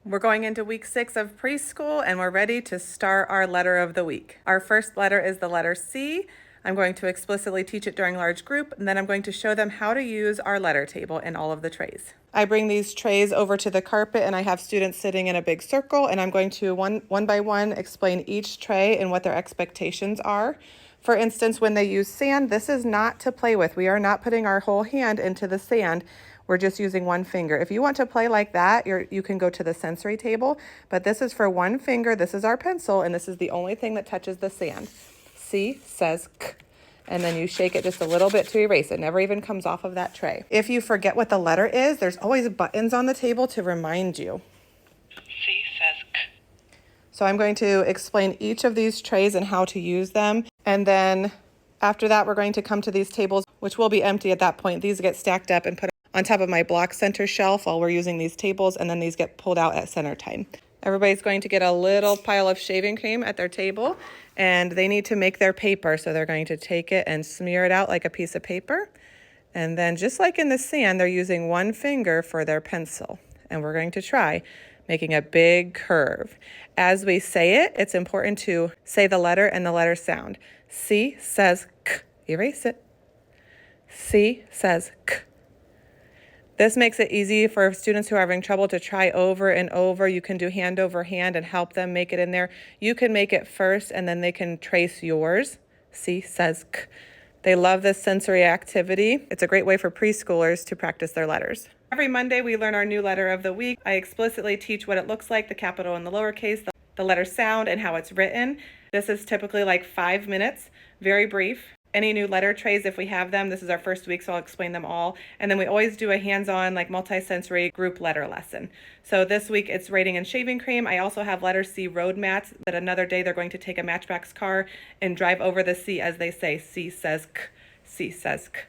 We're going into week 6 of preschool and we're ready to start our letter of the week. Our first letter is the letter C. I'm going to explicitly teach it during large group, and then I'm going to show them how to use our letter table in all of the trays. I bring these trays over to the carpet and I have students sitting in a big circle, and I'm going to one by one explain each tray and what their expectations are. For instance, when they use sand, this is not to play with. We are not putting our whole hand into the sand. We're just using one finger. If you want to play like that, you can go to the sensory table, but this is for one finger. This is our pencil, and this is the only thing that touches the sand. C says K, and then you shake it just a little bit to erase it. Never even comes off of that tray. If you forget what the letter is, there's always buttons on the table to remind you. C says K. So I'm going to explain each of these trays and how to use them, and then after that, we're going to come to these tables, which will be empty at that point. These get stacked up and put on top of my block center shelf while we're using these tables, and then these get pulled out at center time. Everybody's going to get a little pile of shaving cream at their table, and they need to make their paper. So they're going to take it and smear it out like a piece of paper. And then just like in the sand, they're using one finger for their pencil. And we're going to try making a big curve. As we say it, it's important to say the letter and the letter sound. C says K. Erase it. C says K. This makes it easy for students who are having trouble to try over and over. You can do hand over hand and help them make it in there. You can make it first and then they can trace yours. C says K. They love this sensory activity. It's a great way for preschoolers to practice their letters. Every Monday we learn our new letter of the week. I explicitly teach what it looks like, the capital and the lowercase, the letter sound, and how it's written. This is typically like 5 minutes, very brief. Any new letter trays, if we have them, this is our first week, so I'll explain them all. And then we always do a hands-on, like multi-sensory group letter lesson. So this week it's writing and shaving cream. I also have letter C road mats that another day they're going to take a Matchbox car and drive over the C as they say, C says K, C says K.